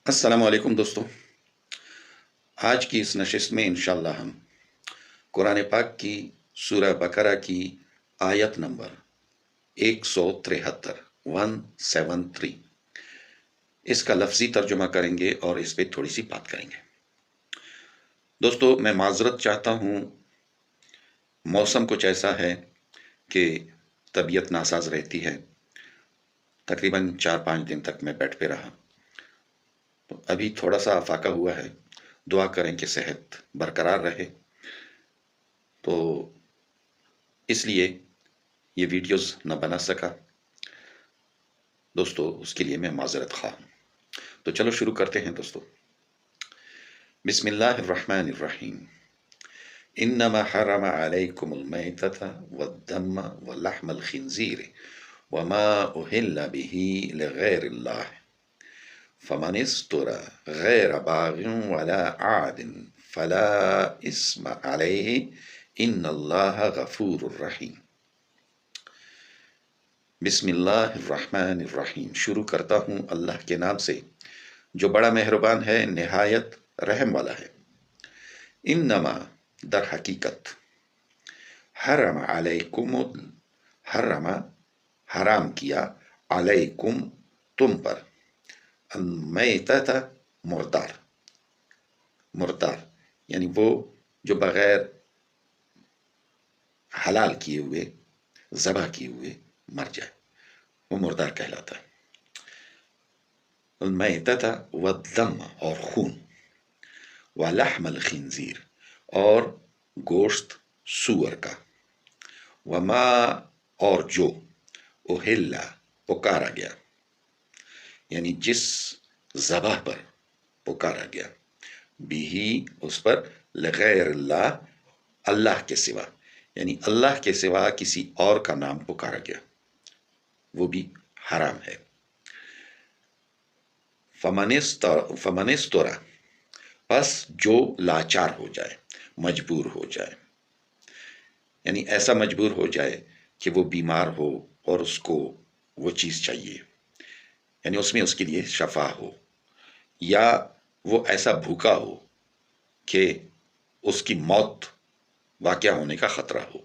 السلام علیکم دوستو، آج کی اس نشست میں انشاءاللہ ہم قرآن پاک کی سورہ بقرہ کی آیت نمبر 173 173 اس کا لفظی ترجمہ کریں گے اور اس پہ تھوڑی سی بات کریں گے۔ دوستو، میں معذرت چاہتا ہوں، موسم کچھ ایسا ہے کہ طبیعت ناساز رہتی ہے۔ تقریباً 4-5 دن تک میں بیڈ پہ رہا، تو ابھی تھوڑا سا افاقہ ہوا ہے۔ دعا کریں کہ صحت برقرار رہے۔ تو اس لیے یہ ویڈیوز نہ بنا سکا دوستو، اس کے لیے میں معذرت خواہ ہوں۔ تو چلو شروع کرتے ہیں دوستو۔ بسم اللہ الرحمن الرحیم۔ انما حرم علیکم المیتۃ والدم ولحم الخنزیر وما اہل به لغیر اللہ فمن اضطر غیر باغ ولا عاد فلا اثم علیہ ان اللہ غفور الرحیم۔ بسم اللہ الرحمن الرحیم، شروع کرتا ہوں اللہ کے نام سے جو بڑا مہربان ہے، نہایت رحم والا ہے۔ انما، در حقیقت، حرم علیکم، حرم، حرام کیا، علیکم، تم پر، المیتۃ، مردار، مردار یعنی وہ جو بغیر حلال کیے ہوئے، ذبح کیے ہوئے مر جائے، وہ مردار کہلاتا ہے۔ المیتۃ والدم، اور خون، ولحم الخنزیر، اور گوشت سور کا، وما، اور جو، اہلا، پکارا گیا، یعنی جس ذبح پر پکارا گیا، بھی، اس پر، لغیر اللہ، اللہ کے سوا، یعنی اللہ کے سوا کسی اور کا نام پکارا گیا، وہ بھی حرام ہے۔ فمن استرا، پس جو لاچار ہو جائے، مجبور ہو جائے، یعنی ایسا مجبور ہو جائے کہ وہ بیمار ہو اور اس کو وہ چیز چاہیے، یعنی اس میں اس کے لیے شفا ہو، یا وہ ایسا بھوکا ہو کہ اس کی موت واقع ہونے کا خطرہ ہو،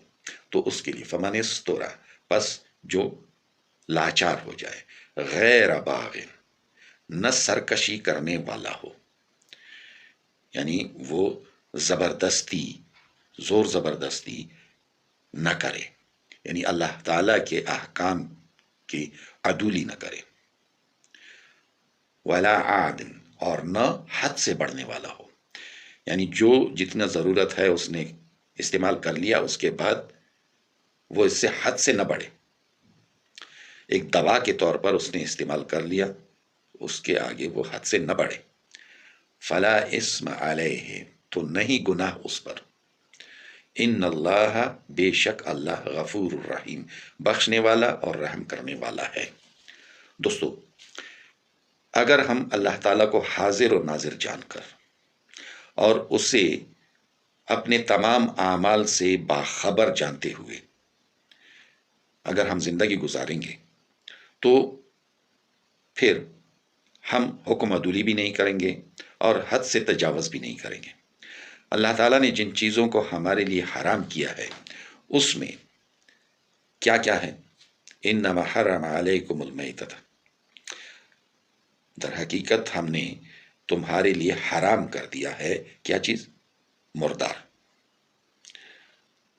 تو اس کے لیے فمن استرا، پس جو لاچار ہو جائے، غیر باغ، نہ سرکشی کرنے والا ہو، یعنی وہ زبردستی، زور زبردستی نہ کرے، یعنی اللہ تعالیٰ کے احکام کی عدولی نہ کرے، ولا عاد، اور نہ حد سے بڑھنے والا ہو، یعنی جو جتنا ضرورت ہے اس نے استعمال کر لیا، اس کے بعد وہ اس سے حد سے نہ بڑھے۔ ایک دوا کے طور پر اس نے استعمال کر لیا، اس کے آگے وہ حد سے نہ بڑھے۔ فلا اسم علیہ، تو نہیں گناہ اس پر، ان اللہ، بے شک اللہ، غفور الرحیم، بخشنے والا اور رحم کرنے والا ہے۔ دوستو، اگر ہم اللہ تعالیٰ کو حاضر و ناظر جان کر اور اسے اپنے تمام اعمال سے باخبر جانتے ہوئے اگر ہم زندگی گزاریں گے، تو پھر ہم حکم عدولی بھی نہیں کریں گے اور حد سے تجاوز بھی نہیں کریں گے۔ اللہ تعالیٰ نے جن چیزوں کو ہمارے لیے حرام کیا ہے، اس میں کیا کیا ہے؟ انما حرم علیکم المیتۃ، در حقیقت ہم نے تمہارے لیے حرام کر دیا ہے کیا چیز؟ مردار،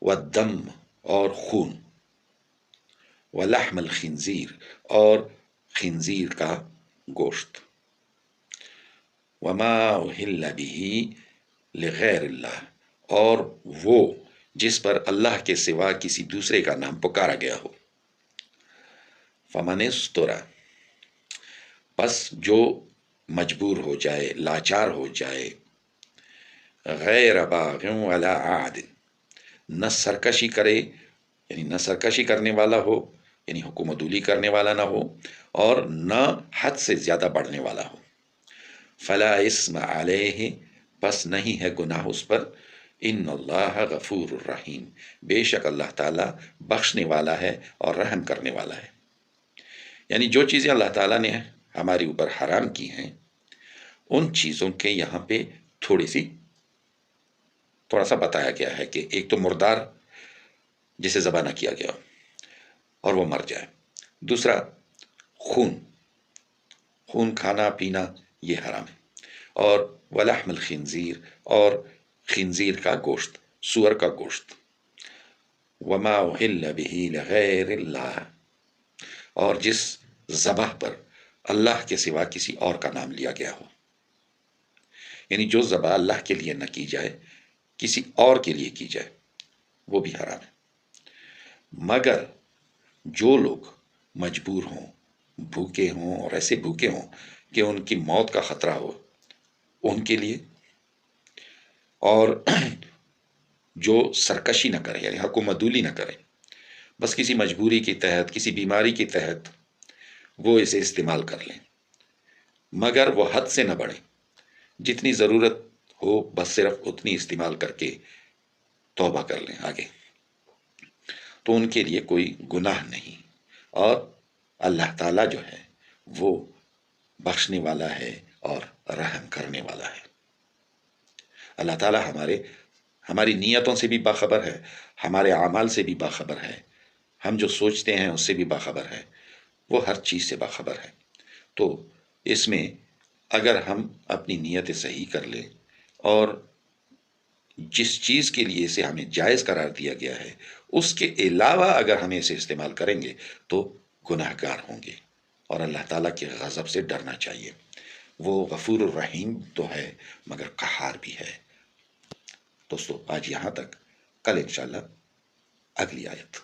والدم، اور خون، ولحم الخنزیر، اور خنزیر کا گوشت، وما اہل به لغیر اللہ، اور وہ جس پر اللہ کے سوا کسی دوسرے کا نام پکارا گیا ہو۔ فمن استرا، پس جو مجبور ہو جائے، لاچار ہو جائے، غیر باغ ولا عاد، نہ سرکشی کرے، یعنی نہ سرکشی کرنے والا ہو، یعنی حکم عدولی کرنے والا نہ ہو، اور نہ حد سے زیادہ بڑھنے والا ہو۔ فلا اسم علیہ، پس نہیں ہے گناہ اس پر، ان اللہ غفور الرحیم، بے شک اللہ تعالیٰ بخشنے والا ہے اور رحم کرنے والا ہے۔ یعنی جو چیزیں اللہ تعالیٰ نے ہمارے اوپر حرام کی ہیں، ان چیزوں کے یہاں پہ تھوڑا سا بتایا گیا ہے کہ ایک تو مردار جسے ذبح نہ کیا گیا اور وہ مر جائے، دوسرا خون کھانا پینا یہ حرام ہے، اور ولحم الخنزیر، اور خنزیر کا گوشت، سور کا گوشت، وما اہل به لغیر اللہ، اور جس ذبح پر اللہ کے سوا کسی اور کا نام لیا گیا ہو، یعنی جو ذبح اللہ کے لیے نہ کی جائے، کسی اور کے لیے کی جائے، وہ بھی حرام ہے۔ مگر جو لوگ مجبور ہوں، بھوکے ہوں، اور ایسے بھوکے ہوں کہ ان کی موت کا خطرہ ہو، ان کے لیے، اور جو سرکشی نہ کرے، یعنی حکومت نہ کرے، بس کسی مجبوری کے تحت، کسی بیماری کے تحت وہ اسے استعمال کر لیں، مگر وہ حد سے نہ بڑھے، جتنی ضرورت ہو بس صرف اتنی استعمال کر کے توبہ کر لیں آگے، تو ان کے لیے کوئی گناہ نہیں، اور اللہ تعالیٰ جو ہے وہ بخشنے والا ہے اور رحم کرنے والا ہے۔ اللہ تعالیٰ ہماری نیتوں سے بھی باخبر ہے، ہمارے اعمال سے بھی باخبر ہے، ہم جو سوچتے ہیں اس سے بھی باخبر ہے، وہ ہر چیز سے باخبر ہے۔ تو اس میں اگر ہم اپنی نیتیں صحیح کر لیں، اور جس چیز کے لیے اسے ہمیں جائز قرار دیا گیا ہے اس کے علاوہ اگر ہمیں اسے استعمال کریں گے تو گناہ گار ہوں گے، اور اللہ تعالیٰ کے غضب سے ڈرنا چاہیے۔ وہ غفور الرحیم تو ہے مگر قہار بھی ہے۔ دوستو آج یہاں تک، کل انشاءاللہ اگلی آیت۔